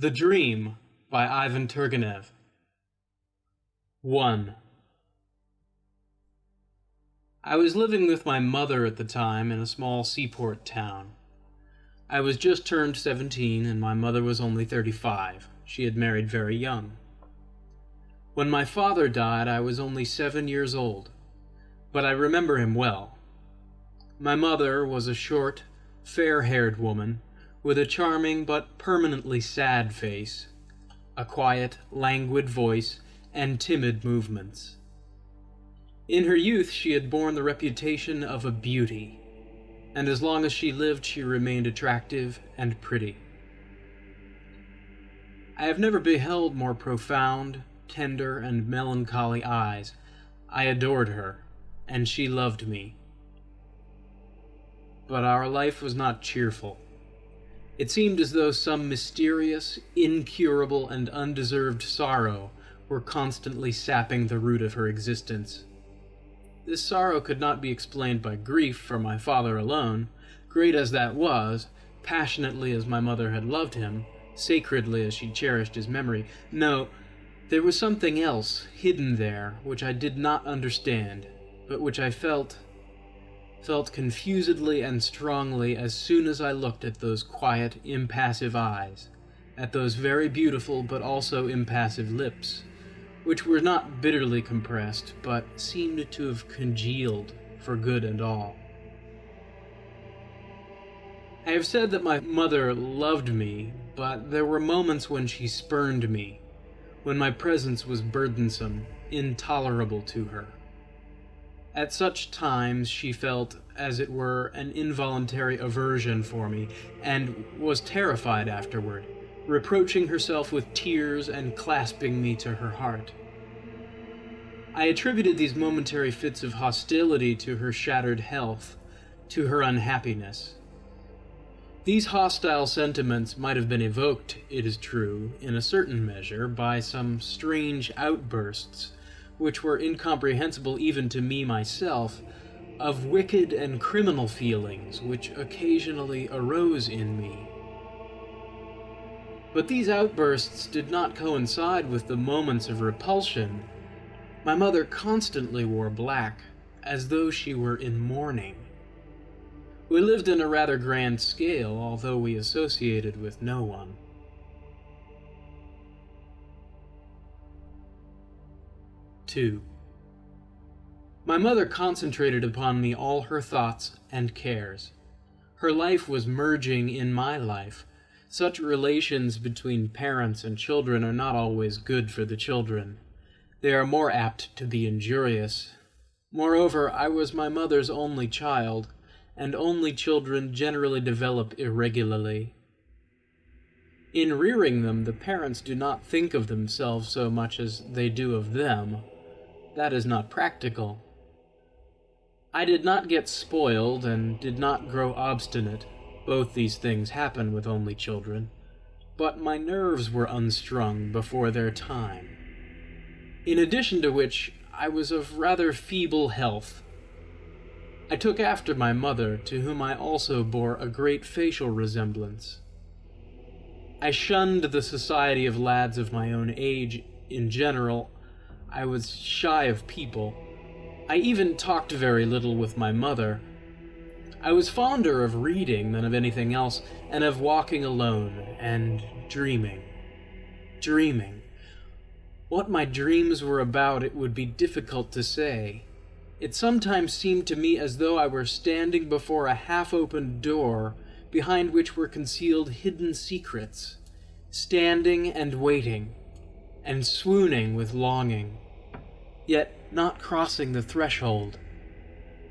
The Dream by Ivan Turgenev. 1. I was living with my mother at the time in a small seaport town. I was just turned 17 and my mother was only 35. She had married very young. When my father died, I was only 7 years old, but I remember him well. My mother was a short, fair-haired woman with a charming but permanently sad face, a quiet, languid voice, and timid movements. In her youth she had borne the reputation of a beauty, and as long as she lived she remained attractive and pretty. I have never beheld more profound, tender, and melancholy eyes. I adored her, and she loved me. But our life was not cheerful. It seemed as though some mysterious, incurable, and undeserved sorrow were constantly sapping the root of her existence. This sorrow could not be explained by grief for my father alone, great as that was, passionately as my mother had loved him, sacredly as she cherished his memory. No, there was something else hidden there which I did not understand, but which I felt confusedly and strongly as soon as I looked at those quiet, impassive eyes, at those very beautiful but also impassive lips, which were not bitterly compressed, but seemed to have congealed for good and all. I have said that my mother loved me, but there were moments when she spurned me, when my presence was burdensome, intolerable to her. At such times she felt, as it were, an involuntary aversion for me, and was terrified afterward, reproaching herself with tears and clasping me to her heart. I attributed these momentary fits of hostility to her shattered health, to her unhappiness. These hostile sentiments might have been evoked, it is true, in a certain measure, by some strange outbursts, which were incomprehensible even to me myself, of wicked and criminal feelings which occasionally arose in me. But these outbursts did not coincide with the moments of repulsion. My mother constantly wore black, as though she were in mourning. We lived in a rather grand scale, although we associated with no one. 2. My mother concentrated upon me all her thoughts and cares. Her life was merging in my life. Such relations between parents and children are not always good for the children. They are more apt to be injurious. Moreover, I was my mother's only child, and only children generally develop irregularly. In rearing them, the parents do not think of themselves so much as they do of them. That is not practical. I did not get spoiled and did not grow obstinate. Both these things happen with only children. But my nerves were unstrung before their time. In addition to which, I was of rather feeble health. I took after my mother, to whom I also bore a great facial resemblance. I shunned the society of lads of my own age in general. I was shy of people. I even talked very little with my mother. I was fonder of reading than of anything else, and of walking alone and dreaming. Dreaming. What my dreams were about it would be difficult to say. It sometimes seemed to me as though I were standing before a half-opened door behind which were concealed hidden secrets, standing and waiting, and swooning with longing, yet not crossing the threshold,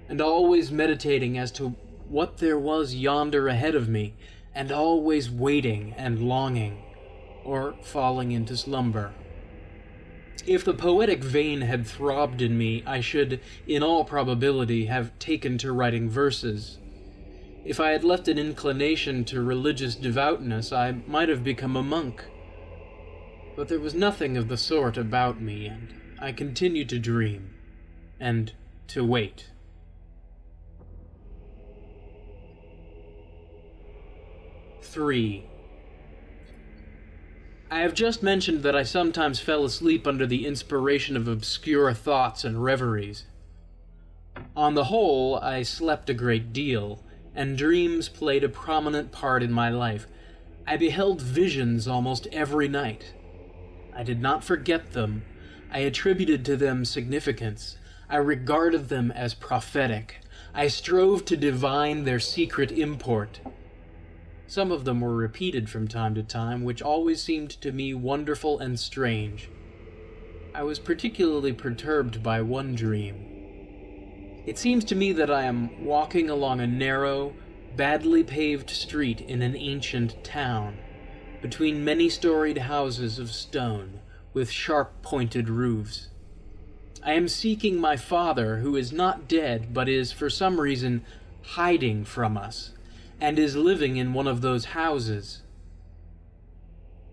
and always meditating as to what there was yonder ahead of me, and always waiting and longing, or falling into slumber. If the poetic vein had throbbed in me, I should, in all probability, have taken to writing verses. If I had left an inclination to religious devoutness, I might have become a monk. But there was nothing of the sort about me, and I continued to dream, and to wait. 3. I have just mentioned that I sometimes fell asleep under the inspiration of obscure thoughts and reveries. On the whole, I slept a great deal, and dreams played a prominent part in my life. I beheld visions almost every night. I did not forget them. I attributed to them significance. I regarded them as prophetic. I strove to divine their secret import. Some of them were repeated from time to time, which always seemed to me wonderful and strange. I was particularly perturbed by one dream. It seems to me that I am walking along a narrow, badly paved street in an ancient town, between many-storied houses of stone, with sharp-pointed roofs. I am seeking my father, who is not dead, but is, for some reason, hiding from us, and is living in one of those houses.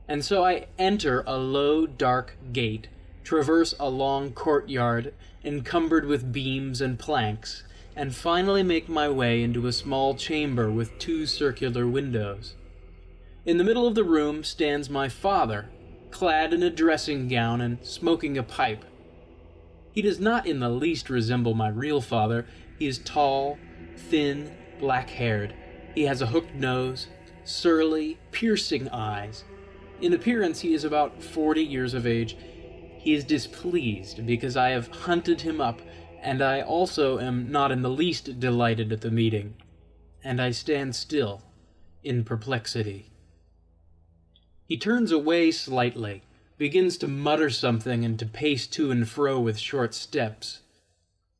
And so I enter a low, dark gate, traverse a long courtyard, encumbered with beams and planks, and finally make my way into a small chamber with 2 circular windows. In the middle of the room stands my father, clad in a dressing gown and smoking a pipe. He does not in the least resemble my real father. He is tall, thin, black-haired. He has a hooked nose, surly, piercing eyes. In appearance, he is about 40 years of age. He is displeased because I have hunted him up, and I also am not in the least delighted at the meeting, and I stand still, in perplexity. He turns away slightly, begins to mutter something and to pace to and fro with short steps.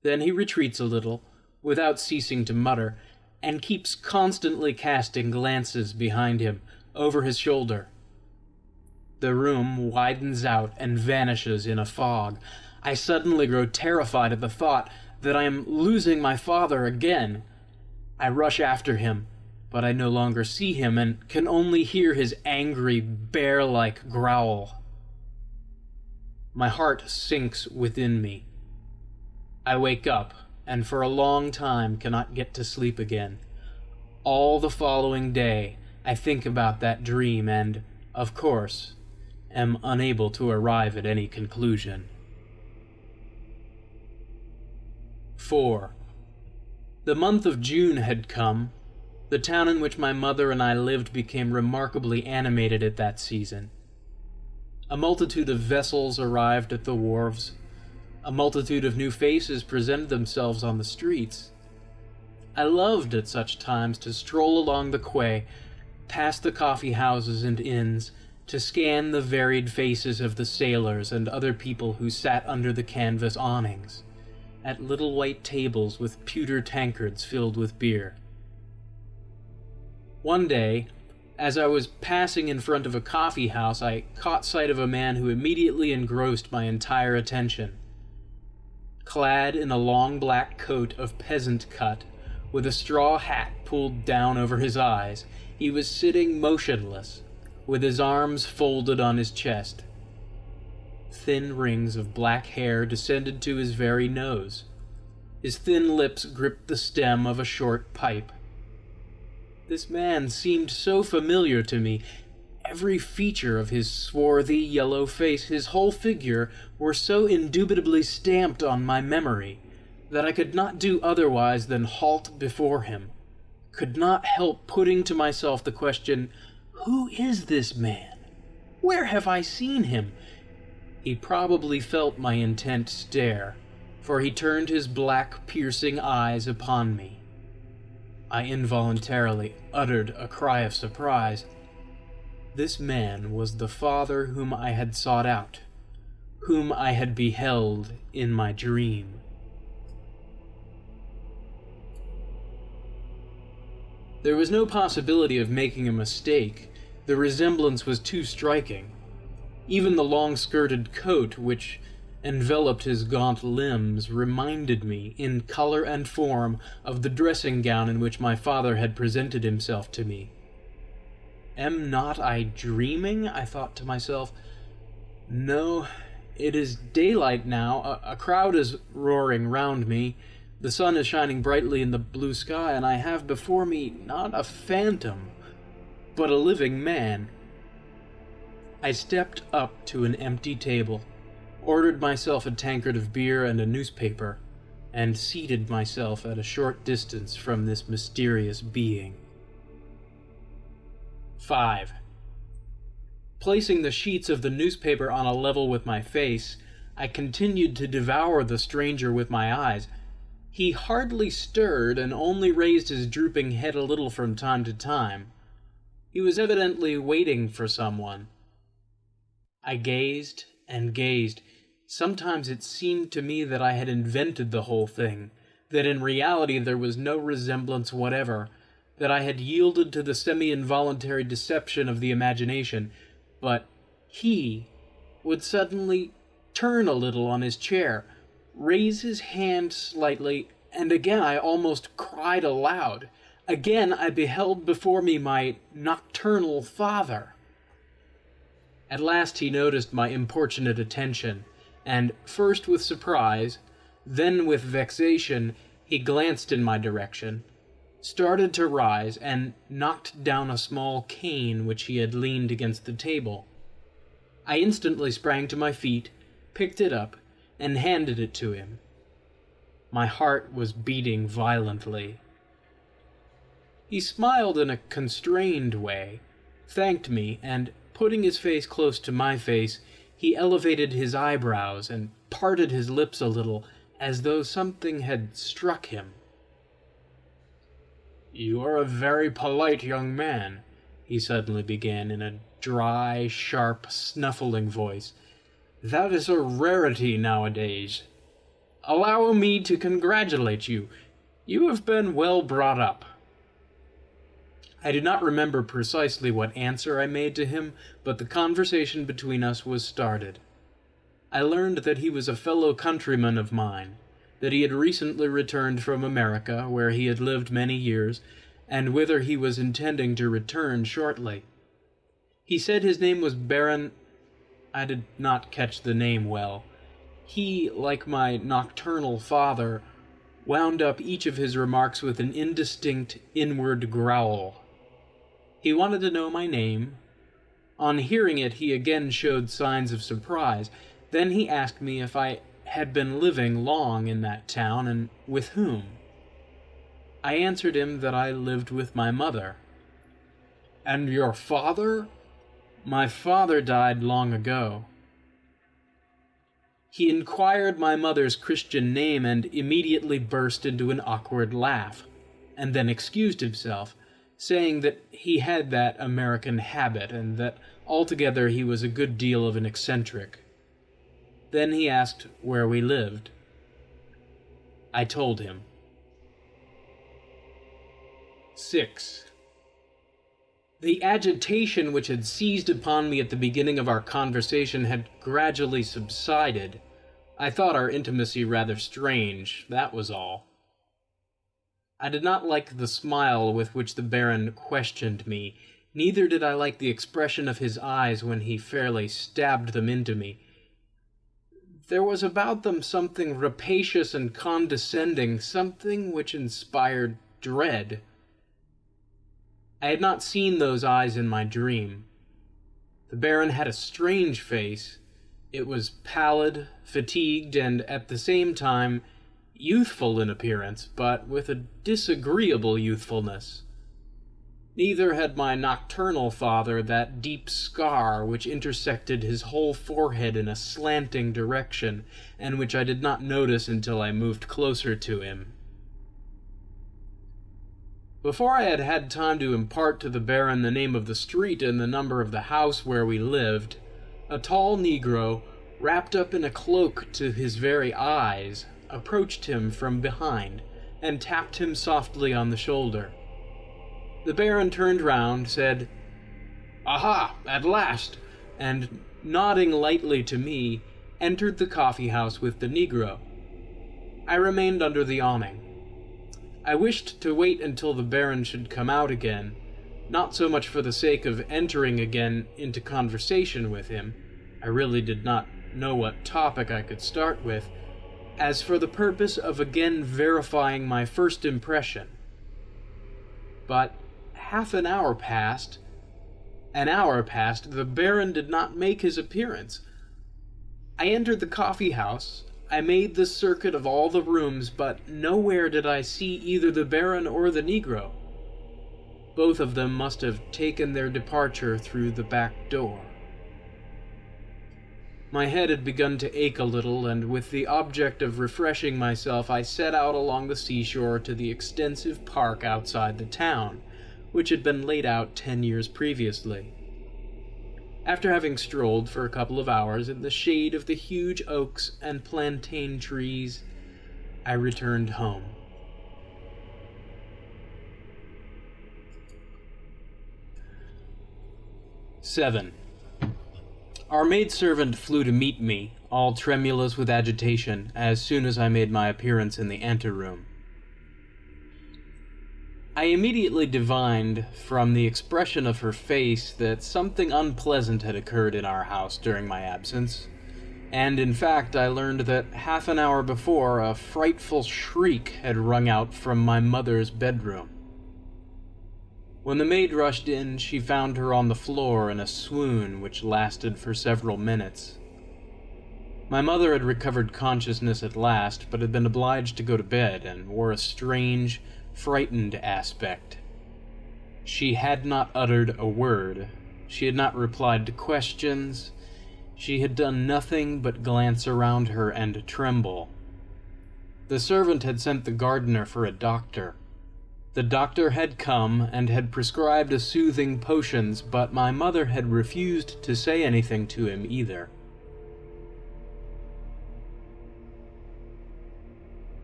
Then he retreats a little, without ceasing to mutter, and keeps constantly casting glances behind him, over his shoulder. The room widens out and vanishes in a fog. I suddenly grow terrified at the thought that I am losing my father again. I rush after him, but I no longer see him and can only hear his angry, bear-like growl. My heart sinks within me. I wake up, and for a long time cannot get to sleep again. All the following day, I think about that dream and, of course, am unable to arrive at any conclusion. 4. The month of June had come. The town in which my mother and I lived became remarkably animated at that season. A multitude of vessels arrived at the wharves. A multitude of new faces presented themselves on the streets. I loved at such times to stroll along the quay, past the coffee houses and inns, to scan the varied faces of the sailors and other people who sat under the canvas awnings, at little white tables with pewter tankards filled with beer. One day, as I was passing in front of a coffee house, I caught sight of a man who immediately engrossed my entire attention. Clad in a long black coat of peasant cut, with a straw hat pulled down over his eyes, he was sitting motionless, with his arms folded on his chest. Thin rings of black hair descended to his very nose. His thin lips gripped the stem of a short pipe. This man seemed so familiar to me. Every feature of his swarthy yellow face, his whole figure, were so indubitably stamped on my memory that I could not do otherwise than halt before him, could not help putting to myself the question, who is this man? Where have I seen him? He probably felt my intent stare, for he turned his black, piercing eyes upon me. I involuntarily uttered a cry of surprise. This man was the father whom I had sought out, whom I had beheld in my dream. There was no possibility of making a mistake. The resemblance was too striking. Even the long-skirted coat, which enveloped his gaunt limbs, reminded me, in color and form, of the dressing gown in which my father had presented himself to me. Am not I dreaming? I thought to myself. No, it is daylight now. A crowd is roaring round me. The sun is shining brightly in the blue sky, and I have before me not a phantom, but a living man. I stepped up to an empty table, ordered myself a tankard of beer and a newspaper, and seated myself at a short distance from this mysterious being. 5. Placing the sheets of the newspaper on a level with my face, I continued to devour the stranger with my eyes. He hardly stirred and only raised his drooping head a little from time to time. He was evidently waiting for someone. I gazed and gazed. Sometimes it seemed to me that I had invented the whole thing, that in reality there was no resemblance whatever, that I had yielded to the semi-involuntary deception of the imagination, but he would suddenly turn a little on his chair, raise his hand slightly, and again I almost cried aloud. Again I beheld before me my nocturnal father. At last he noticed my importunate attention, and first with surprise, then with vexation, he glanced in my direction, started to rise, and knocked down a small cane which he had leaned against the table. I instantly sprang to my feet, picked it up, and handed it to him. My heart was beating violently. He smiled in a constrained way, thanked me, and, putting his face close to my face, he elevated his eyebrows and parted his lips a little, as though something had struck him. "You are a very polite young man," he suddenly began in a dry, sharp, snuffling voice. "That is a rarity nowadays. Allow me to congratulate you. You have been well brought up." I do not remember precisely what answer I made to him, but the conversation between us was started. I learned that he was a fellow countryman of mine, that he had recently returned from America, where he had lived many years, and whither he was intending to return shortly. He said his name was Baron... I did not catch the name well. He, like my nocturnal father, wound up each of his remarks with an indistinct inward growl. He wanted to know my name. On hearing it, he again showed signs of surprise. Then he asked me if I had been living long in that town, and with whom. I answered him that I lived with my mother. "And your father?" "My father died long ago." He inquired my mother's Christian name and immediately burst into an awkward laugh, and then excused himself, saying that he had that American habit, and that altogether he was a good deal of an eccentric. Then he asked where we lived. I told him. 6. The agitation which had seized upon me at the beginning of our conversation had gradually subsided. I thought our intimacy rather strange, that was all. I did not like the smile with which the Baron questioned me, neither did I like the expression of his eyes when he fairly stabbed them into me. There was about them something rapacious and condescending, something which inspired dread. I had not seen those eyes in my dream. The Baron had a strange face. It was pallid, fatigued, and at the same time youthful in appearance, but with a disagreeable youthfulness. Neither had my nocturnal father that deep scar which intersected his whole forehead in a slanting direction, and which I did not notice until I moved closer to him. Before I had had time to impart to the Baron the name of the street and the number of the house where we lived, a tall Negro, wrapped up in a cloak to his very eyes, approached him from behind, and tapped him softly on the shoulder. The Baron turned round, said, "Aha, at last," and, nodding lightly to me, entered the coffee-house with the Negro. I remained under the awning. I wished to wait until the Baron should come out again, not so much for the sake of entering again into conversation with him, I really did not know what topic I could start with, as for the purpose of again verifying my first impression. But half an hour passed, An hour passed. The Baron did not make his appearance. I entered the coffee house. I made the circuit of all the rooms, but nowhere did I see either the Baron or the Negro. Both of them must have taken their departure through the back door. My head had begun to ache a little, and with the object of refreshing myself, I set out along the seashore to the extensive park outside the town, which had been laid out 10 years previously. After having strolled for a couple of hours in the shade of the huge oaks and plantain trees, I returned home. "7. Our maidservant flew to meet me, all tremulous with agitation, as soon as I made my appearance in the anteroom. I immediately divined from the expression of her face that something unpleasant had occurred in our house during my absence, and in fact I learned that half an hour before a frightful shriek had rung out from my mother's bedroom. When the maid rushed in, she found her on the floor in a swoon which lasted for several minutes. My mother had recovered consciousness at last, but had been obliged to go to bed and wore a strange, frightened aspect. She had not uttered a word. She had not replied to questions. She had done nothing but glance around her and tremble. The servant had sent the gardener for a doctor. The doctor had come and had prescribed a soothing potions, but my mother had refused to say anything to him either.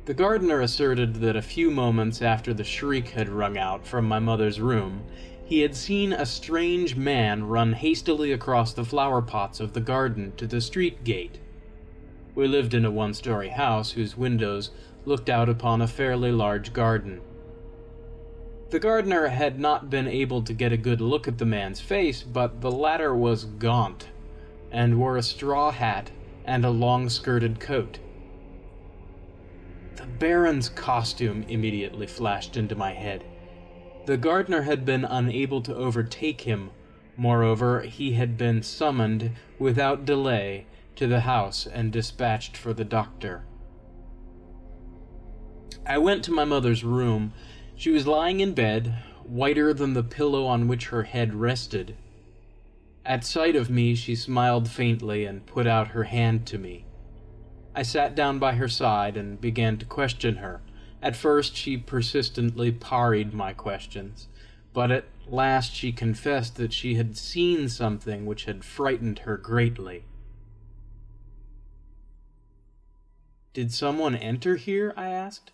The gardener asserted that a few moments after the shriek had rung out from my mother's room, he had seen a strange man run hastily across the flower pots of the garden to the street gate. We lived in a one-story house whose windows looked out upon a fairly large garden. The gardener had not been able to get a good look at the man's face, but the latter was gaunt, and wore a straw hat and a long-skirted coat. The Baron's costume immediately flashed into my head. The gardener had been unable to overtake him. Moreover, he had been summoned without delay to the house and dispatched for the doctor. I went to my mother's room. She was lying in bed, whiter than the pillow on which her head rested. At sight of me, she smiled faintly and put out her hand to me. I sat down by her side and began to question her. At first, she persistently parried my questions, but at last she confessed that she had seen something which had frightened her greatly. "Did someone enter here?" I asked.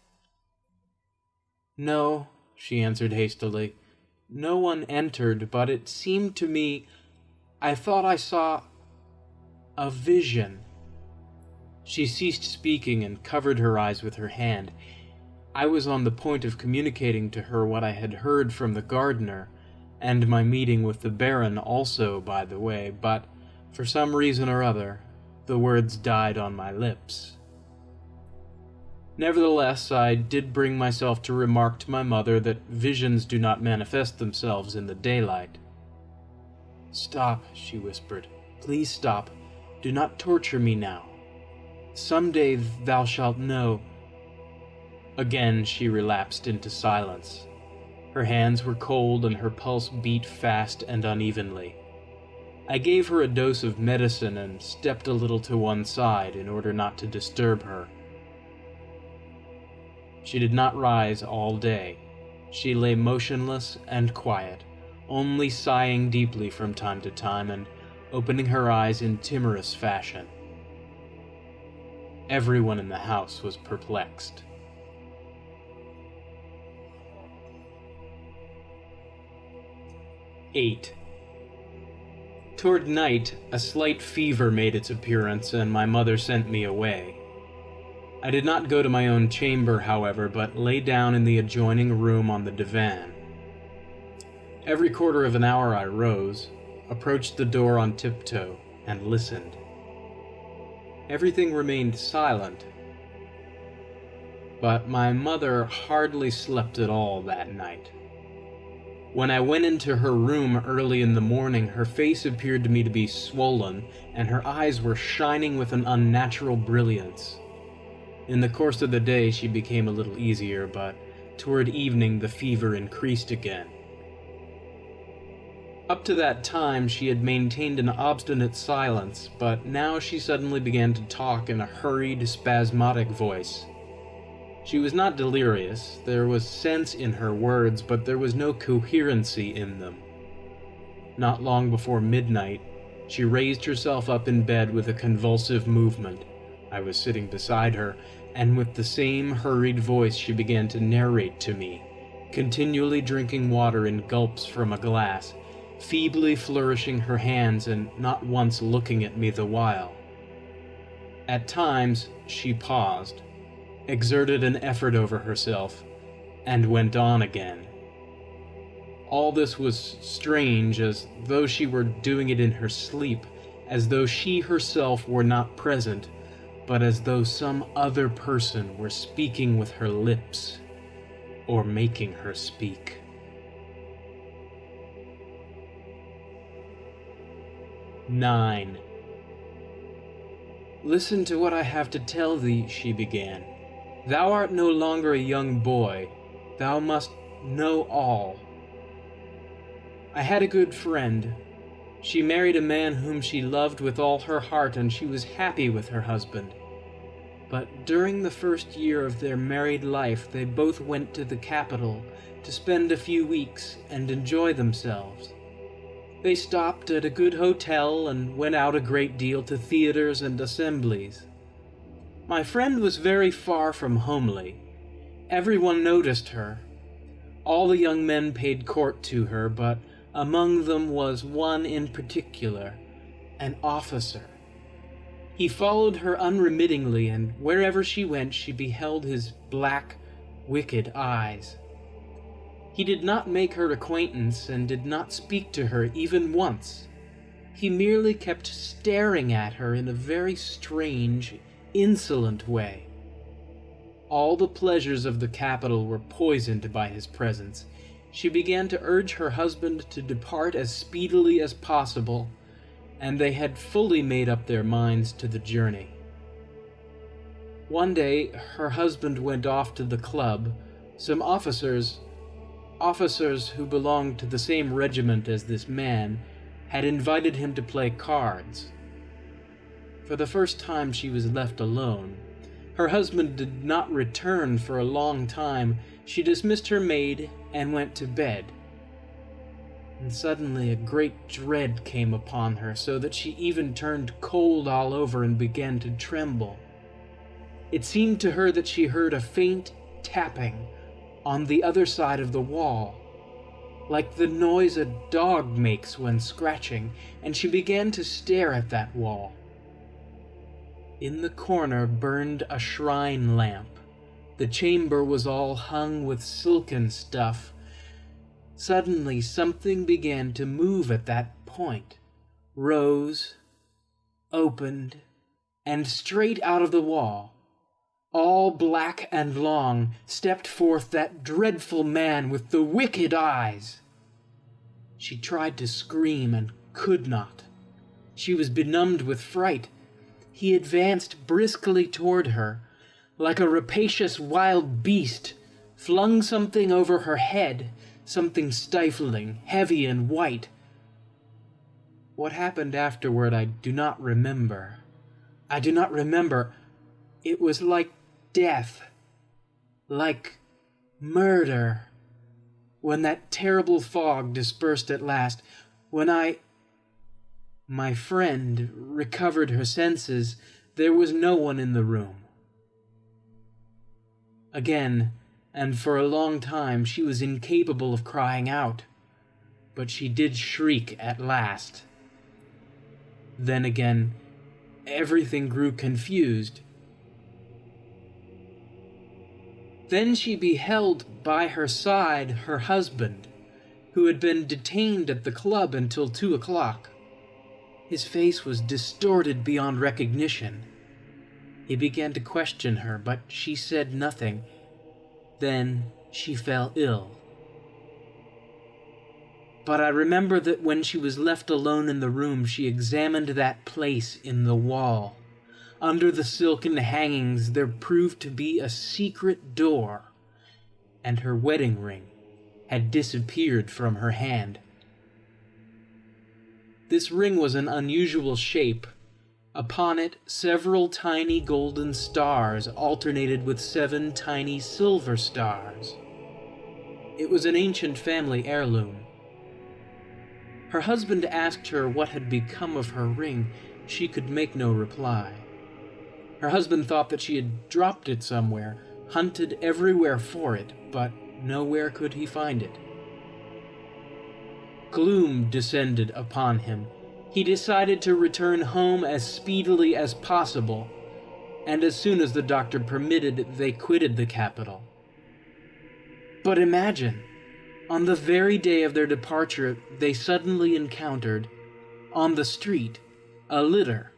"No," she answered hastily. "No one entered, but it seemed to me, I thought I saw a vision." She ceased speaking and covered her eyes with her hand. I was on the point of communicating to her what I had heard from the gardener, and my meeting with the Baron also, by the way, but for some reason or other, the words died on my lips. Nevertheless, I did bring myself to remark to my mother that visions do not manifest themselves in the daylight. "Stop," she whispered. "Please stop. Do not torture me now. Some day thou shalt know." Again she relapsed into silence. Her hands were cold and her pulse beat fast and unevenly. I gave her a dose of medicine and stepped a little to one side in order not to disturb her. She did not rise all day. She lay motionless and quiet, only sighing deeply from time to time and opening her eyes in timorous fashion. Everyone in the house was perplexed. "8. Toward night, a slight fever made its appearance, and my mother sent me away. I did not go to my own chamber, however, but lay down in the adjoining room on the divan. Every quarter of an hour I rose, approached the door on tiptoe, and listened. Everything remained silent, but my mother hardly slept at all that night. When I went into her room early in the morning, her face appeared to me to be swollen, and her eyes were shining with an unnatural brilliance. In the course of the day, she became a little easier, but toward evening the fever increased again. Up to that time, she had maintained an obstinate silence, but now she suddenly began to talk in a hurried, spasmodic voice. She was not delirious. There was sense in her words, but there was no coherency in them. Not long before midnight, she raised herself up in bed with a convulsive movement. I was sitting beside her, and with the same hurried voice she began to narrate to me, continually drinking water in gulps from a glass, feebly flourishing her hands and not once looking at me the while. At times, she paused, exerted an effort over herself, and went on again. All this was strange, as though she were doing it in her sleep, as though she herself were not present, but as though some other person were speaking with her lips, or making her speak. "9. Listen to what I have to tell thee," she began. "Thou art no longer a young boy. Thou must know all. I had a good friend. She married a man whom she loved with all her heart, and she was happy with her husband. But during the first year of their married life, they both went to the capital to spend a few weeks and enjoy themselves. They stopped at a good hotel and went out a great deal to theaters and assemblies. My friend was very far from homely. Everyone noticed her. All the young men paid court to her, but among them was one in particular, an officer. He followed her unremittingly, and wherever she went, she beheld his black, wicked eyes. He did not make her acquaintance and did not speak to her even once. He merely kept staring at her in a very strange, insolent way. All the pleasures of the capital were poisoned by his presence. She began to urge her husband to depart as speedily as possible, and they had fully made up their minds to the journey. One day, her husband went off to the club. Some officers who belonged to the same regiment as this man, had invited him to play cards. For the first time she was left alone. Her husband did not return for a long time. She dismissed her maid and went to bed. And suddenly a great dread came upon her, so that she even turned cold all over and began to tremble. It seemed to her that she heard a faint tapping on the other side of the wall, like the noise a dog makes when scratching, and she began to stare at that wall. In the corner burned a shrine lamp. The chamber was all hung with silken stuff. Suddenly something began to move at that point, rose, opened, and straight out of the wall, all black and long, stepped forth that dreadful man with the wicked eyes. She tried to scream and could not. She was benumbed with fright. He advanced briskly toward her, like a rapacious wild beast, flung something over her head, something stifling, heavy and white. What happened afterward I do not remember. It was like death, like murder. When that terrible fog dispersed at last, my friend recovered her senses, there was no one in the room. Again, and for a long time, she was incapable of crying out, but she did shriek at last. Then again, everything grew confused. Then she beheld by her side her husband, who had been detained at the club until 2 o'clock. His face was distorted beyond recognition. He began to question her, but she said nothing. Then she fell ill. But I remember that when she was left alone in the room, she examined that place in the wall. Under the silken hangings there proved to be a secret door, and her wedding ring had disappeared from her hand. This ring was an unusual shape. Upon it, several tiny golden stars alternated with 7 tiny silver stars. It was an ancient family heirloom. Her husband asked her what had become of her ring. She could make no reply. Her husband thought that she had dropped it somewhere, hunted everywhere for it, but nowhere could he find it. Gloom descended upon him. He decided to return home as speedily as possible, and as soon as the doctor permitted, they quitted the capital. But imagine, on the very day of their departure, they suddenly encountered, on the street, a litter.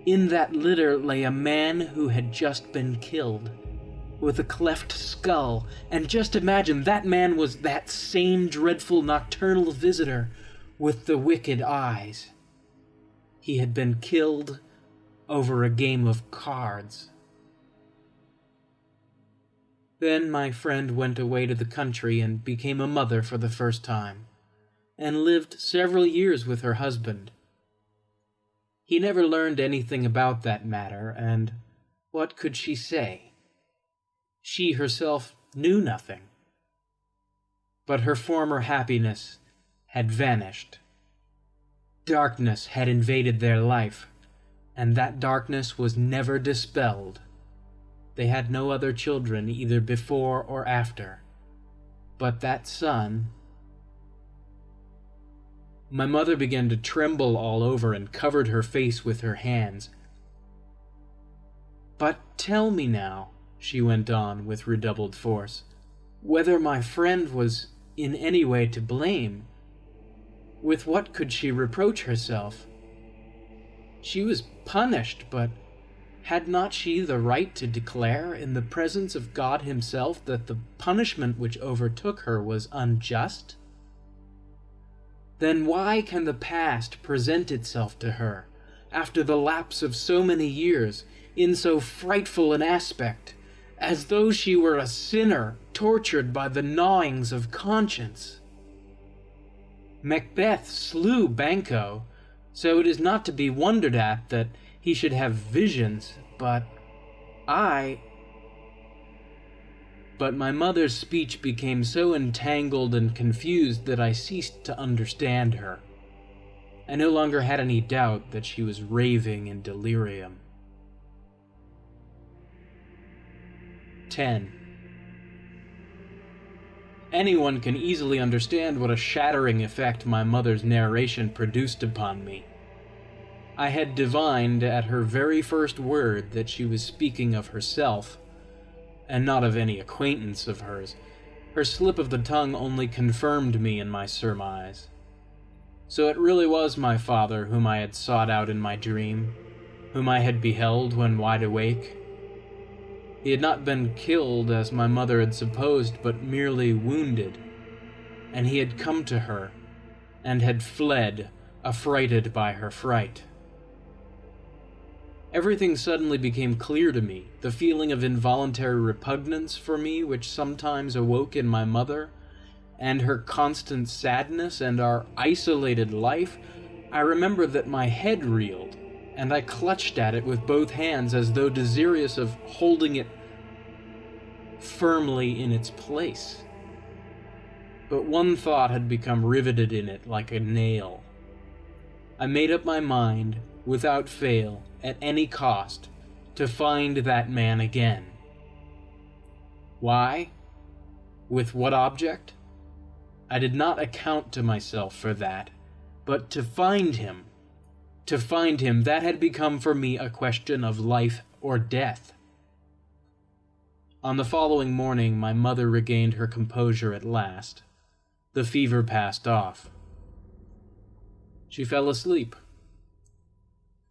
In that litter lay a man who had just been killed, with a cleft skull, and just imagine that man was that same dreadful nocturnal visitor with the wicked eyes. He had been killed over a game of cards. Then my friend went away to the country and became a mother for the first time, and lived several years with her husband. He never learned anything about that matter, and what could she say? She herself knew nothing. But her former happiness had vanished. Darkness had invaded their life, and that darkness was never dispelled. They had no other children either before or after. But that son... My mother began to tremble all over and covered her face with her hands. "But tell me now," she went on with redoubled force, "whether my friend was in any way to blame. With what could she reproach herself? She was punished, but had not she the right to declare in the presence of God himself that the punishment which overtook her was unjust? Then why can the past present itself to her, after the lapse of so many years, in so frightful an aspect, as though she were a sinner tortured by the gnawings of conscience? Macbeth slew Banquo, so it is not to be wondered at that he should have visions, but my mother's speech became so entangled and confused that I ceased to understand her. I no longer had any doubt that she was raving in delirium. 10. Anyone can easily understand what a shattering effect my mother's narration produced upon me. I had divined at her very first word that she was speaking of herself, and not of any acquaintance of hers. Her slip of the tongue only confirmed me in my surmise. So it really was my father whom I had sought out in my dream, whom I had beheld when wide awake. He had not been killed, as my mother had supposed, but merely wounded, and he had come to her, and had fled, affrighted by her fright. Everything suddenly became clear to me. The feeling of involuntary repugnance for me which sometimes awoke in my mother, and her constant sadness, and our isolated life. I remember that my head reeled, and I clutched at it with both hands as though desirous of holding it firmly in its place. But one thought had become riveted in it like a nail. I made up my mind, without fail, at any cost, to find that man again. Why? With what object? I did not account to myself for that, but to find him, that had become for me a question of life or death. On the following morning, my mother regained her composure at last. The fever passed off. She fell asleep.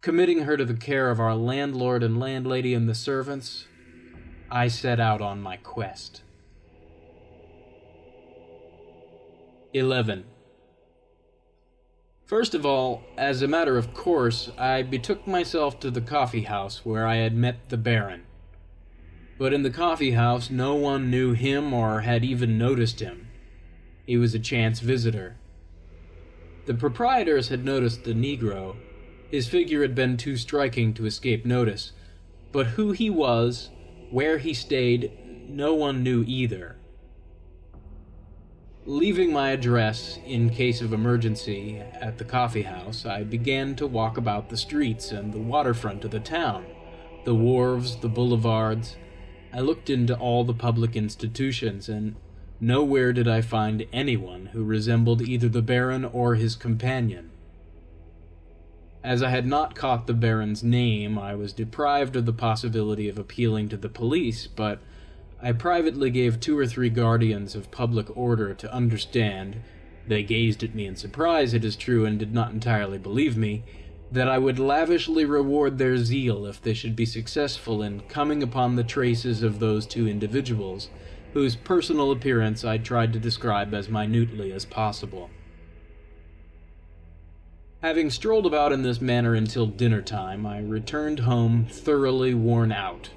Committing her to the care of our landlord and landlady and the servants, I set out on my quest. 11. First of all, as a matter of course, I betook myself to the coffee house where I had met the Baron. But in the coffee house, no one knew him or had even noticed him. He was a chance visitor. The proprietors had noticed the Negro. His figure had been too striking to escape notice, but who he was, where he stayed, no one knew either. Leaving my address, in case of emergency, at the coffee house, I began to walk about the streets and the waterfront of the town, the wharves, the boulevards. I looked into all the public institutions, and nowhere did I find anyone who resembled either the Baron or his companion. As I had not caught the Baron's name, I was deprived of the possibility of appealing to the police, but I privately gave 2 or 3 guardians of public order to understand, they gazed at me in surprise, it is true, and did not entirely believe me, that I would lavishly reward their zeal if they should be successful in coming upon the traces of those 2 individuals, whose personal appearance I tried to describe as minutely as possible. Having strolled about in this manner until dinner time, I returned home thoroughly worn out.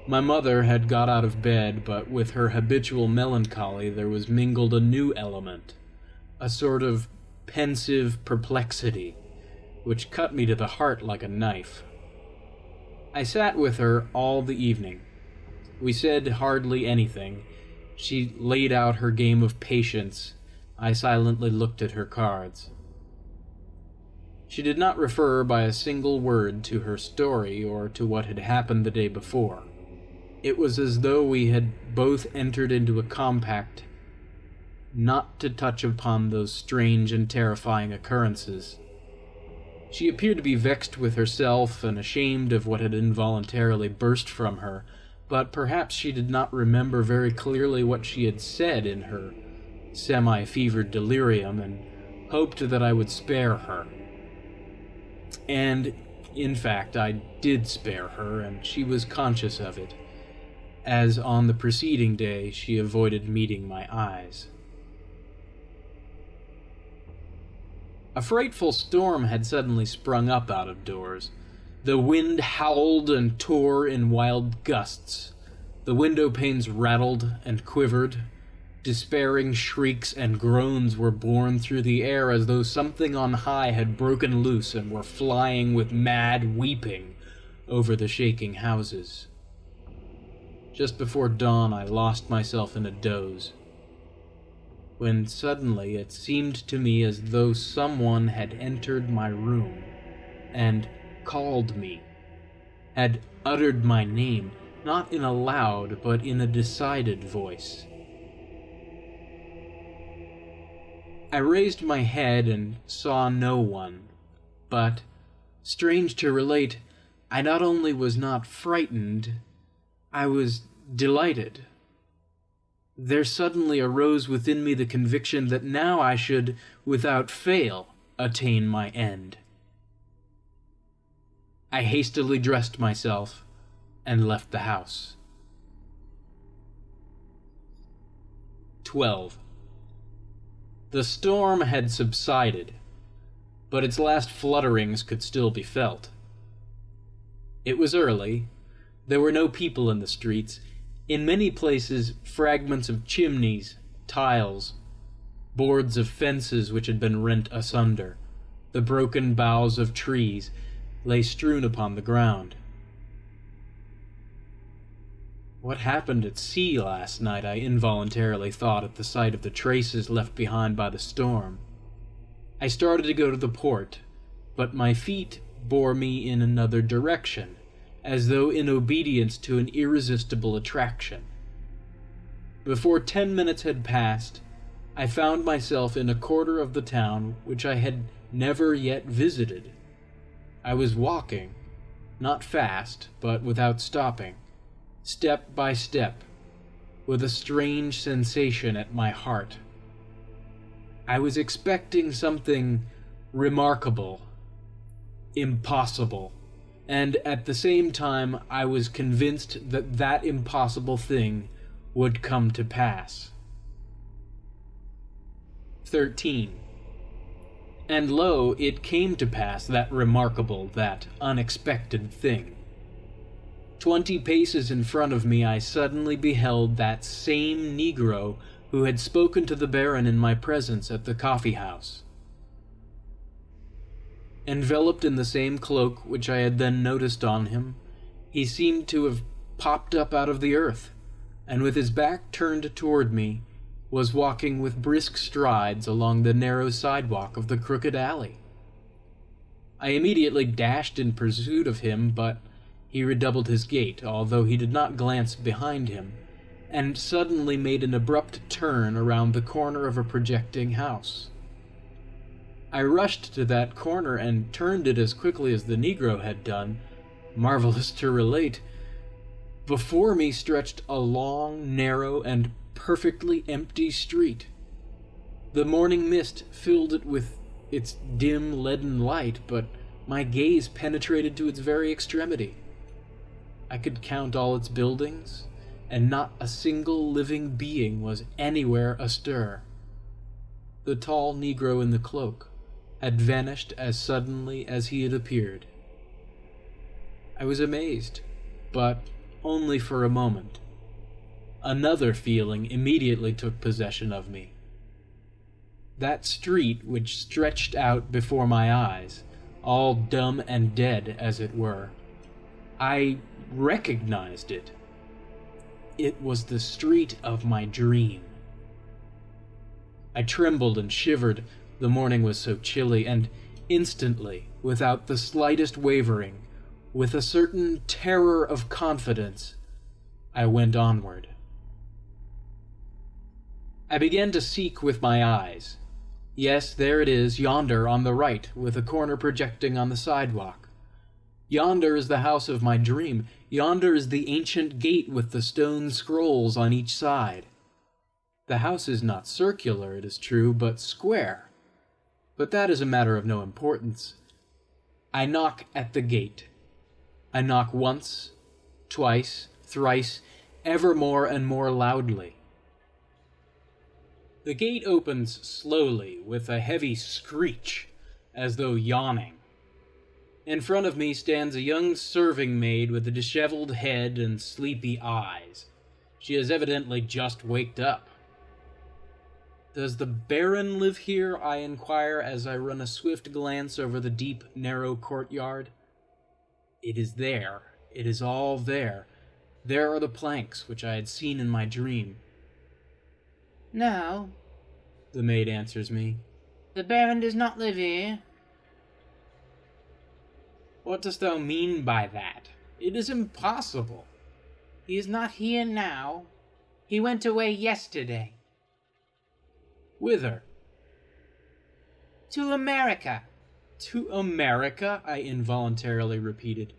My mother had got out of bed, but with her habitual melancholy there was mingled a new element, a sort of pensive perplexity, which cut me to the heart like a knife. I sat with her all the evening. We said hardly anything. She laid out her game of patience. I silently looked at her cards. She did not refer by a single word to her story or to what had happened the day before. It was as though we had both entered into a compact not to touch upon those strange and terrifying occurrences. She appeared to be vexed with herself and ashamed of what had involuntarily burst from her, but perhaps she did not remember very clearly what she had said in her semi-fevered delirium, and hoped that I would spare her. And, in fact, I did spare her, and she was conscious of it, as on the preceding day she avoided meeting my eyes. A frightful storm had suddenly sprung up out of doors. The wind howled and tore in wild gusts. The window panes rattled and quivered. Despairing shrieks and groans were borne through the air as though something on high had broken loose and were flying with mad weeping over the shaking houses. Just before dawn, I lost myself in a doze, when suddenly it seemed to me as though someone had entered my room and called me, had uttered my name, not in a loud but in a decided voice. I raised my head and saw no one, but, strange to relate, I not only was not frightened, I was delighted. There suddenly arose within me the conviction that now I should, without fail, attain my end. I hastily dressed myself and left the house. 12. The storm had subsided, but its last flutterings could still be felt. It was early. There were no people in the streets. In many places, fragments of chimneys, tiles, boards of fences which had been rent asunder, the broken boughs of trees, lay strewn upon the ground. What happened at sea last night, I involuntarily thought at the sight of the traces left behind by the storm. I started to go to the port, but my feet bore me in another direction, as though in obedience to an irresistible attraction. Before 10 minutes had passed, I found myself in a quarter of the town which I had never yet visited. I was walking, not fast, but without stopping, step by step, with a strange sensation at my heart. I was expecting something remarkable, impossible, and at the same time I was convinced that that impossible thing would come to pass. 13. And lo, it came to pass that remarkable, that unexpected thing. 20 paces in front of me I suddenly beheld that same Negro who had spoken to the Baron in my presence at the coffee house. Enveloped in the same cloak which I had then noticed on him, he seemed to have popped up out of the earth, and with his back turned toward me, was walking with brisk strides along the narrow sidewalk of the crooked alley. I immediately dashed in pursuit of him, but he redoubled his gait, although he did not glance behind him, and suddenly made an abrupt turn around the corner of a projecting house. I rushed to that corner and turned it as quickly as the Negro had done. Marvelous to relate, before me stretched a long, narrow, and perfectly empty street. The morning mist filled it with its dim, leaden light, but my gaze penetrated to its very extremity. I could count all its buildings, and not a single living being was anywhere astir. The tall Negro in the cloak had vanished as suddenly as he had appeared. I was amazed, but only for a moment. Another feeling immediately took possession of me. That street which stretched out before my eyes, all dumb and dead as it were, I recognized it. It was the street of my dream. I trembled and shivered, the morning was so chilly, and instantly, without the slightest wavering, with a certain terror of confidence, I went onward. I began to seek with my eyes. Yes, there it is, yonder on the right, with a corner projecting on the sidewalk. Yonder is the house of my dream. Yonder is the ancient gate with the stone scrolls on each side. The house is not circular, it is true, but square. But that is a matter of no importance. I knock at the gate. I knock once, twice, thrice, ever more and more loudly. The gate opens slowly, with a heavy screech, as though yawning. In front of me stands a young serving maid with a disheveled head and sleepy eyes. She has evidently just waked up. "Does the Baron live here?" I inquire as I run a swift glance over the deep, narrow courtyard. It is there. It is all there. There are the planks which I had seen in my dream. "No," the maid answers me. "the Baron does not live here." "What dost thou mean by that? It is impossible." "He is not here now. He went away yesterday." "Whither?" "To America." "To America?" I involuntarily repeated.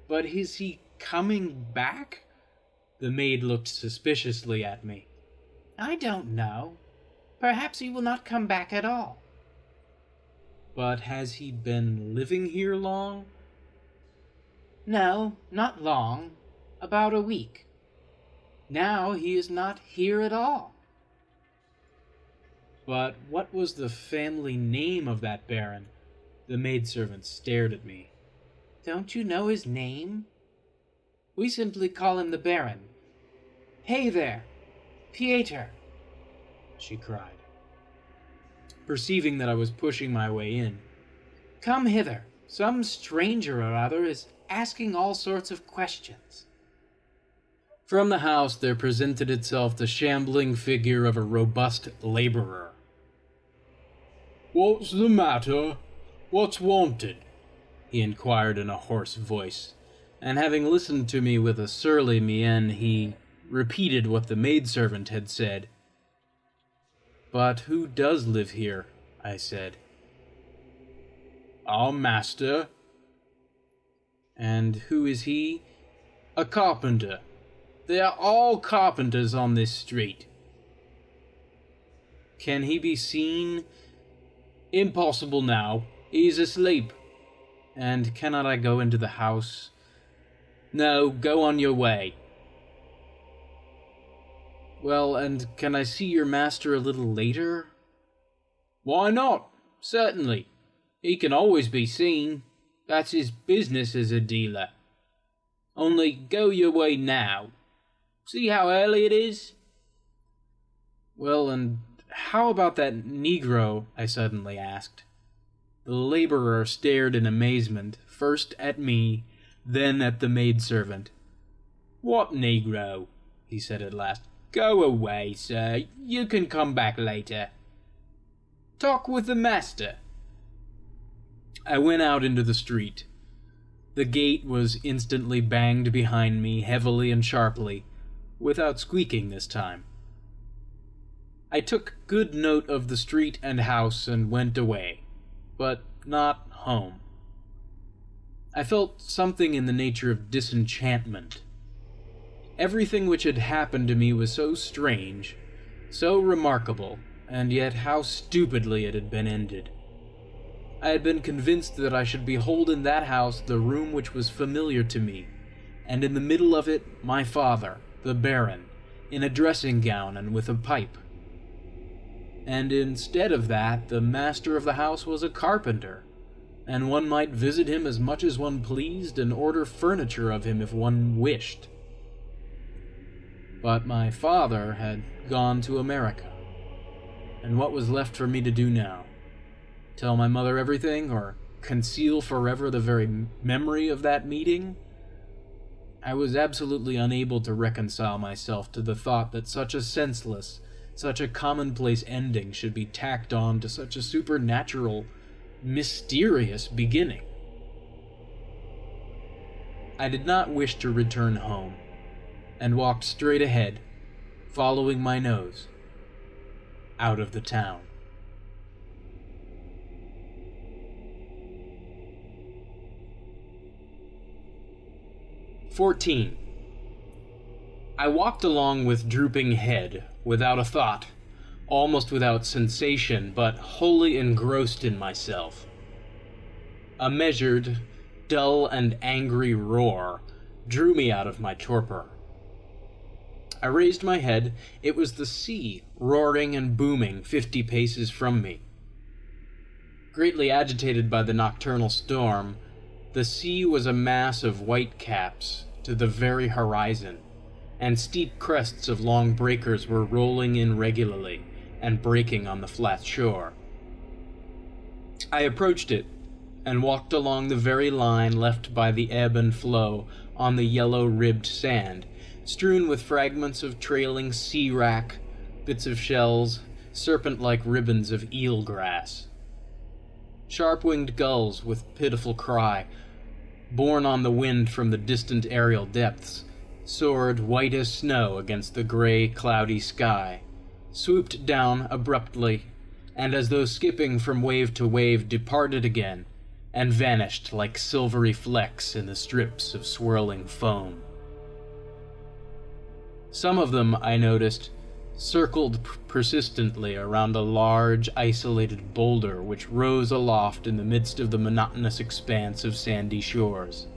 "But is he coming back?" The maid looked suspiciously at me. "I don't know. Perhaps he will not come back at all." "But has he been living here long?" "No, not long. About a week. Now he is not here at all." "But what was the family name of that Baron?" The maidservant stared at me. "Don't you know his name? We simply call him the Baron. Hey there, Pieter," she cried. Perceiving that I was pushing my way in, "come hither. Some stranger or other is asking all sorts of questions." from the house there presented itself the shambling figure of a robust laborer. "What's the matter? What's wanted?" he inquired in a hoarse voice, and having listened to me with a surly mien, he repeated what the maidservant had said. "But who does live here?" I said. "Our master." "And who is he?" "A carpenter. They are all carpenters on this street." "Can he be seen?" "Impossible now. He's asleep." "And cannot I go into the house?" "No, go on your way." "Well, and can I see your master a little later?" Why not? Certainly. He can always be seen. That's his business as a dealer. Only go your way now. See how early it is? Well, and how about that Negro? I suddenly asked. The laborer stared in amazement, first at me, then at the maidservant. What Negro? He said at last. Go away, sir. You can come back later. Talk with the master. I went out into the street. The gate was instantly banged behind me heavily and sharply, without squeaking this time. I took good note of the street and house and went away, but not home. I felt something in the nature of disenchantment. Everything which had happened to me was so strange, so remarkable, and yet how stupidly it had been ended. I had been convinced that I should behold in that house the room which was familiar to me, and in the middle of it my father, the Baron, in a dressing gown and with a pipe. And instead of that, the master of the house was a carpenter, and one might visit him as much as one pleased and order furniture of him if one wished. But my father had gone to America, and what was left for me to do now? Tell my mother everything, or conceal forever the very memory of that meeting? I was absolutely unable to reconcile myself to the thought that such a senseless, such a commonplace ending should be tacked on to such a supernatural, mysterious beginning. I did not wish to return home, and walked straight ahead, following my nose, out of the town. "14. I walked along with drooping head, without a thought, almost without sensation, but wholly engrossed in myself. A measured, dull, and angry roar drew me out of my torpor. I raised my head. It was the sea, roaring and booming 50 paces from me. Greatly agitated by the nocturnal storm, the sea was a mass of white caps to the very horizon, and steep crests of long breakers were rolling in regularly and breaking on the flat shore. I approached it, and walked along the very line left by the ebb and flow on the yellow-ribbed sand, strewn with fragments of trailing sea-wrack, bits of shells, serpent-like ribbons of eel-grass. Sharp-winged gulls with pitiful cry, borne on the wind from the distant aerial depths, soared white as snow against the gray, cloudy sky, swooped down abruptly, and as though skipping from wave to wave, departed again, and vanished like silvery flecks in the strips of swirling foam. Some of them, I noticed, circled persistently around a large, isolated boulder which rose aloft in the midst of the monotonous expanse of sandy shores.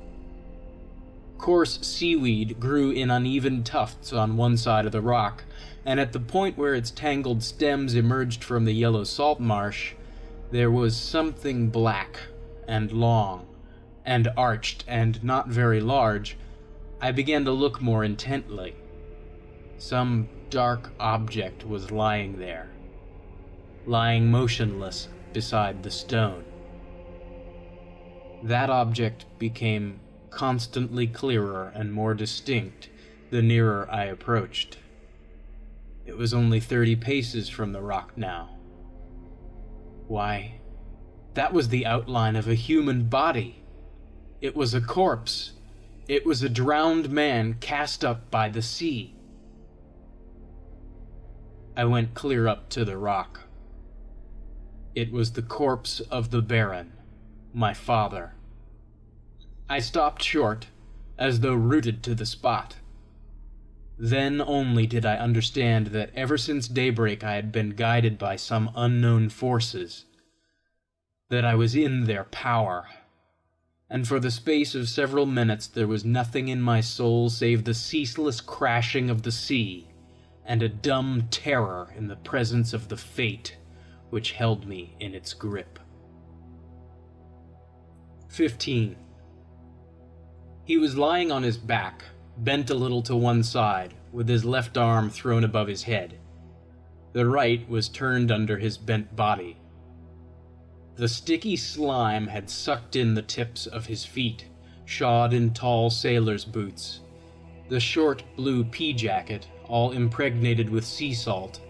Coarse seaweed grew in uneven tufts on one side of the rock, and at the point where its tangled stems emerged from the yellow salt marsh, there was something black and long and arched and not very large. I began to look more intently. Some dark object was lying there, lying motionless beside the stone. That object became constantly clearer and more distinct the nearer I approached. It was only 30 paces from the rock now. Why, that was the outline of a human body. It was a corpse. It was a drowned man cast up by the sea. I went clear up to the rock. It was the corpse of the Baron, my father. I stopped short, as though rooted to the spot. Then only did I understand that ever since daybreak I had been guided by some unknown forces, that I was in their power, and for the space of several minutes there was nothing in my soul save the ceaseless crashing of the sea, and a dumb terror in the presence of the fate which held me in its grip. 15. He was lying on his back, bent a little to one side, with his left arm thrown above his head. The right was turned under his bent body. The sticky slime had sucked in the tips of his feet, shod in tall sailor's boots. The short blue pea jacket, all impregnated with sea salt,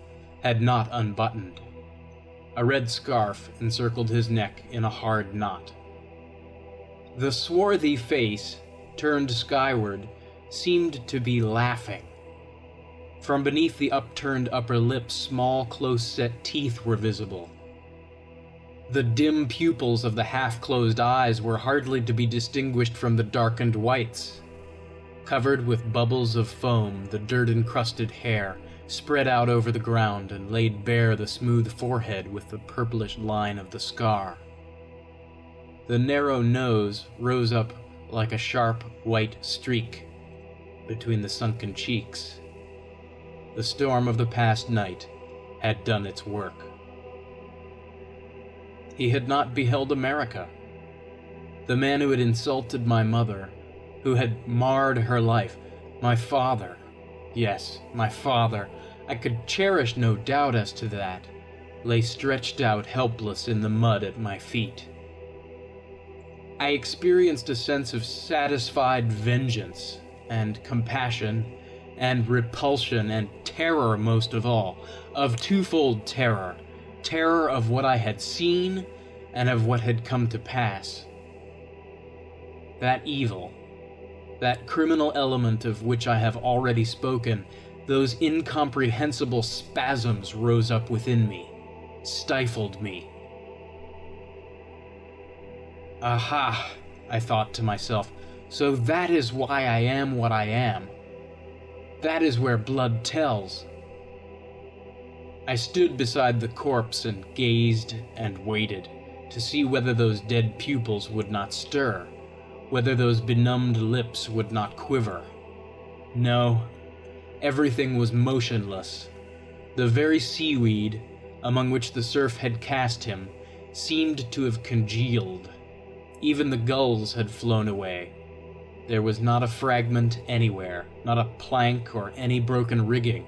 had not unbuttoned. A red scarf encircled his neck in a hard knot. The swarthy face, turned skyward, seemed to be laughing. From beneath the upturned upper lip, small, close-set teeth were visible. The dim pupils of the half-closed eyes were hardly to be distinguished from the darkened whites. Covered with bubbles of foam, the dirt-encrusted hair spread out over the ground and laid bare the smooth forehead with the purplish line of the scar. The narrow nose rose up like a sharp white streak between the sunken cheeks. The storm of the past night had done its work. He had not beheld America. The man who had insulted my mother, who had marred her life, my father. Yes, my father, I could cherish no doubt as to that, lay stretched out helpless in the mud at my feet. I experienced a sense of satisfied vengeance and compassion and repulsion and terror most of all, of twofold terror, terror of what I had seen and of what had come to pass. That evil, that criminal element of which I have already spoken, those incomprehensible spasms rose up within me, stifled me. Aha, I thought to myself, so that is why I am what I am. That is where blood tells. I stood beside the corpse and gazed and waited to see whether those dead pupils would not stir, whether those benumbed lips would not quiver. No, everything was motionless. The very seaweed, among which the surf had cast him, seemed to have congealed. Even the gulls had flown away. There was not a fragment anywhere, not a plank or any broken rigging.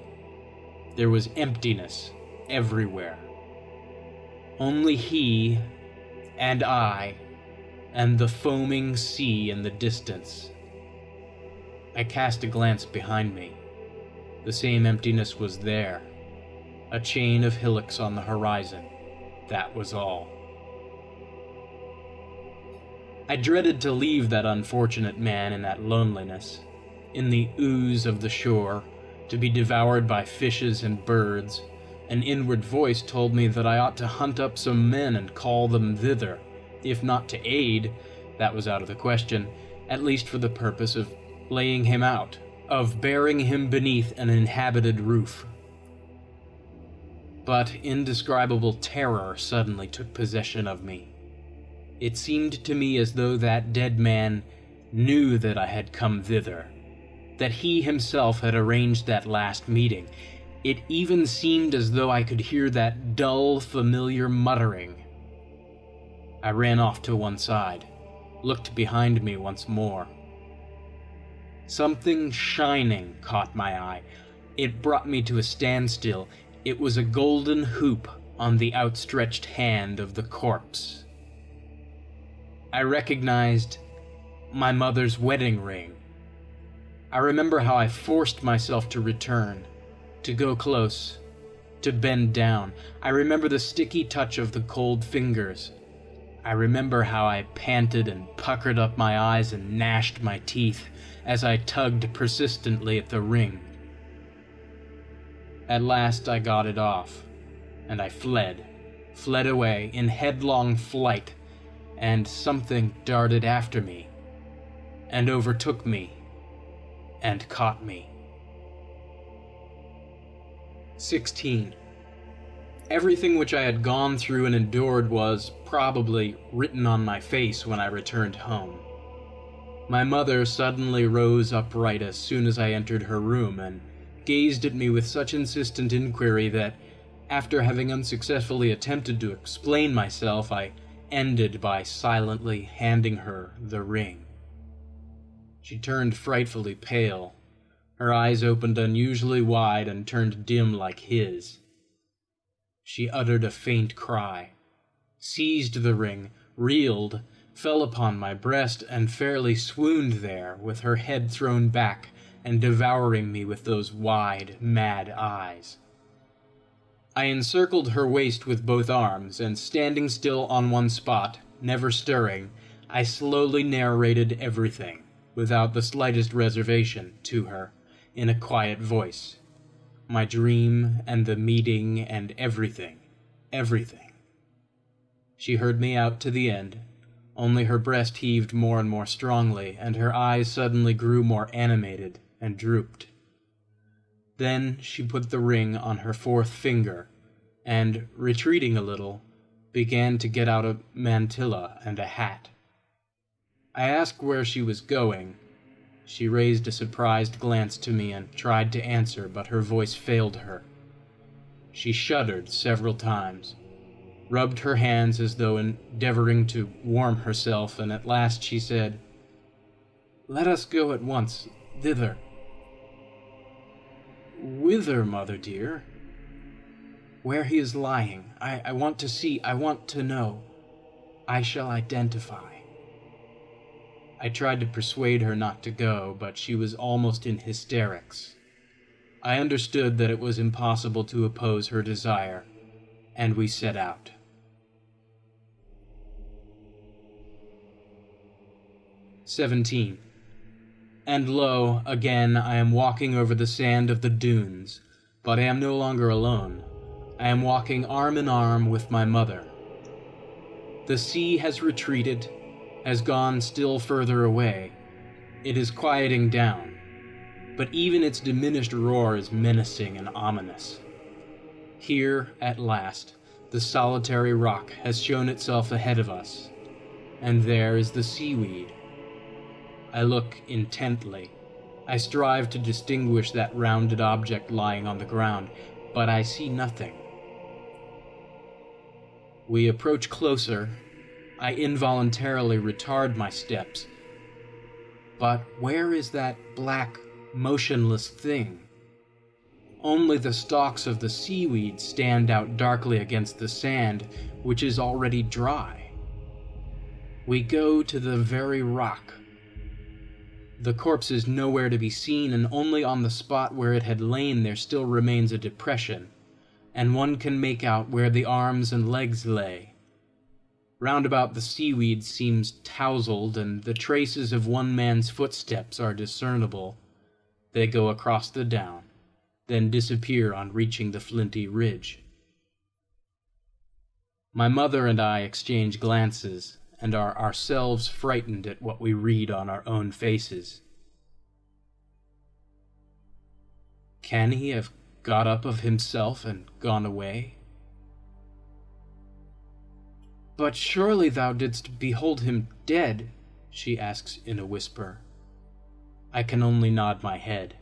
There was emptiness everywhere. Only he and I and the foaming sea in the distance. I cast a glance behind me. The same emptiness was there. A chain of hillocks on the horizon. That was all. I dreaded to leave that unfortunate man in that loneliness, in the ooze of the shore, to be devoured by fishes and birds. An inward voice told me that I ought to hunt up some men and call them thither, if not to aid, that was out of the question, at least for the purpose of laying him out, of burying him beneath an inhabited roof. But indescribable terror suddenly took possession of me. It seemed to me as though that dead man knew that I had come thither, that he himself had arranged that last meeting. It even seemed as though I could hear that dull, familiar muttering. I ran off to one side, looked behind me once more. Something shining caught my eye. It brought me to a standstill. It was a golden hoop on the outstretched hand of the corpse. I recognized my mother's wedding ring. I remember how I forced myself to return, to go close, to bend down. I remember the sticky touch of the cold fingers. I remember how I panted and puckered up my eyes and gnashed my teeth as I tugged persistently at the ring. At last I got it off, and I fled away in headlong flight, and something darted after me, and overtook me, and caught me. 16. Everything which I had gone through and endured was, probably, written on my face when I returned home. My mother suddenly rose upright as soon as I entered her room, and gazed at me with such insistent inquiry that, After having unsuccessfully attempted to explain myself, I ended by silently handing her the ring. She turned frightfully pale. Her eyes opened unusually wide and turned dim like his. She uttered a faint cry, seized the ring, reeled, fell upon my breast, and fairly swooned there, with her head thrown back and devouring me with those wide, mad eyes. I encircled her waist with both arms, and standing still on one spot, never stirring, I slowly narrated everything, without the slightest reservation, to her, in a quiet voice. My dream, and the meeting, and everything. Everything. She heard me out to the end, only her breast heaved more and more strongly, and her eyes suddenly grew more animated and drooped. Then she put the ring on her fourth finger, and, retreating a little, began to get out a mantilla and a hat. I asked where she was going. She raised a surprised glance to me and tried to answer, but her voice failed her. She shuddered several times, rubbed her hands as though endeavoring to warm herself, and at last she said, "Let us go at once, thither." "Whither, mother dear?" "Where he is lying. I want to see, I want to know. I shall identify." I tried to persuade her not to go, but she was almost in hysterics. I understood that it was impossible to oppose her desire, and we set out. "17. And lo, again I am walking over the sand of the dunes, but I am no longer alone. I am walking arm in arm with my mother. The sea has retreated, has gone still further away. It is quieting down, but even its diminished roar is menacing and ominous. Here, at last, the solitary rock has shown itself ahead of us, and there is the seaweed. I look intently. I strive to distinguish that rounded object lying on the ground, but I see nothing. We approach closer. I involuntarily retard my steps. But where is that black, motionless thing? Only the stalks of the seaweed stand out darkly against the sand, which is already dry. We go to the very rock. The corpse is nowhere to be seen, and only on the spot where it had lain there still remains a depression, and one can make out where the arms and legs lay. Round about the seaweed seems tousled, and the traces of one man's footsteps are discernible. They go across the down, then disappear on reaching the flinty ridge. My mother and I exchange glances, and are ourselves frightened at what we read on our own faces. Can he have got up of himself and gone away? "But surely thou didst behold him dead?" she asks in a whisper. I can only nod my head.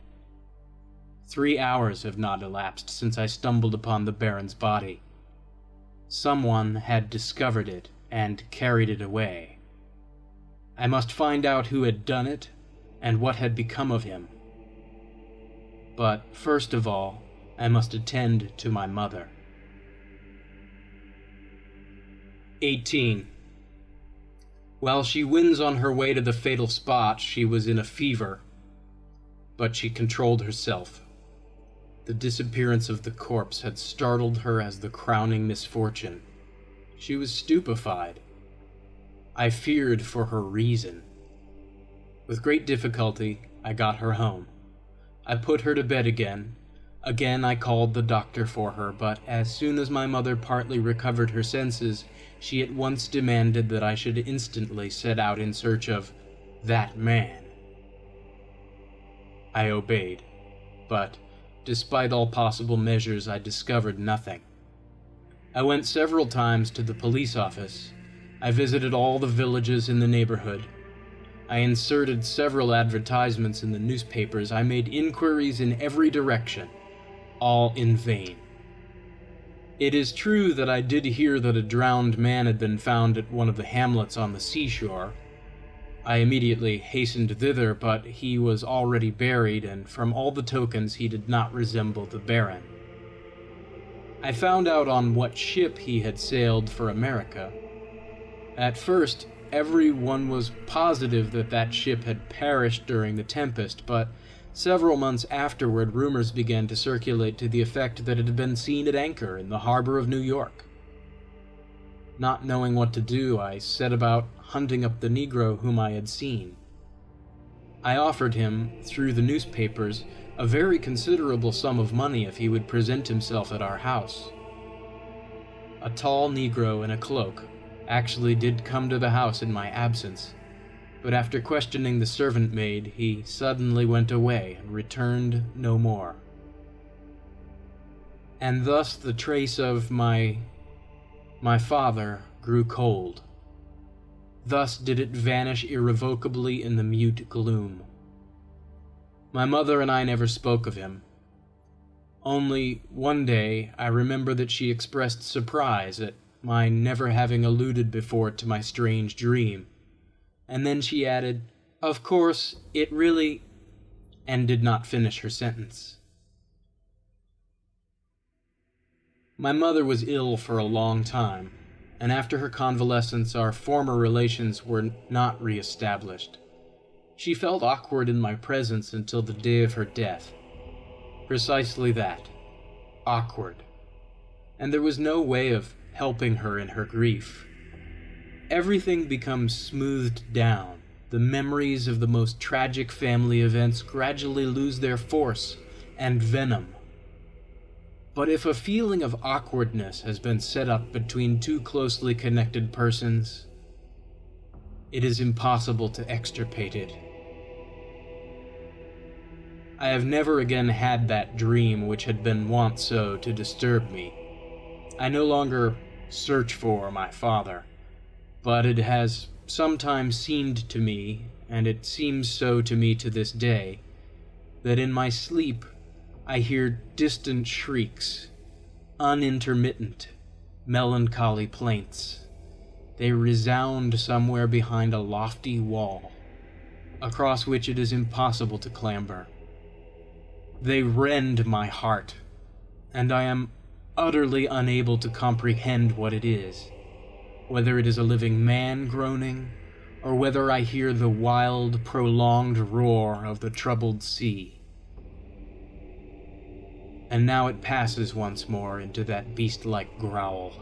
3 hours have not elapsed since I stumbled upon the Baron's body. Someone had discovered it and carried it away. I must find out who had done it and what had become of him. But first of all, I must attend to my mother. 18. While she wins on her way to the fatal spot, she was in a fever, but she controlled herself. The disappearance of the corpse had startled her as the crowning misfortune. She was stupefied. I feared for her reason. With great difficulty, I got her home. I put her to bed again. Again I called the doctor for her, but as soon as my mother partly recovered her senses, she at once demanded that I should instantly set out in search of that man. I obeyed, but despite all possible measures, I discovered nothing. I went several times to the police office. I visited all the villages in the neighborhood. I inserted several advertisements in the newspapers. I made inquiries in every direction, all in vain. It is true that I did hear that a drowned man had been found at one of the hamlets on the seashore. I immediately hastened thither, but he was already buried, and from all the tokens he did not resemble the Baron. I found out on what ship he had sailed for America. At first, everyone was positive that that ship had perished during the tempest, but several months afterward rumors began to circulate to the effect that it had been seen at anchor in the harbor of New York. Not knowing what to do, I set about hunting up the Negro whom I had seen. I offered him, through the newspapers, a very considerable sum of money if he would present himself at our house. A tall Negro in a cloak actually did come to the house in my absence, but after questioning the servant maid, he suddenly went away and returned no more. And thus the trace of my father grew cold. Thus did it vanish irrevocably in the mute gloom. My mother and I never spoke of him. Only one day I remember that she expressed surprise at my never having alluded before to my strange dream, and then she added, "Of course, it really," and did not finish her sentence. My mother was ill for a long time, and after her convalescence our former relations were not re-established. She felt awkward in my presence until the day of her death. Precisely that. Awkward. And there was no way of helping her in her grief. Everything becomes smoothed down. The memories of the most tragic family events gradually lose their force and venom. But if a feeling of awkwardness has been set up between two closely connected persons, it is impossible to extirpate it. I have never again had that dream which had been wont so to disturb me. I no longer search for my father, but it has sometimes seemed to me, and it seems so to me to this day, that in my sleep I hear distant shrieks, unintermittent, melancholy plaints. They resound somewhere behind a lofty wall, across which it is impossible to clamber. They rend my heart, and I am utterly unable to comprehend what it is, whether it is a living man groaning, or whether I hear the wild, prolonged roar of the troubled sea. And now it passes once more into that beast-like growl,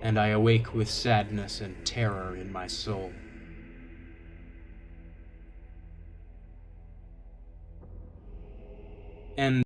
and I awake with sadness and terror in my soul. And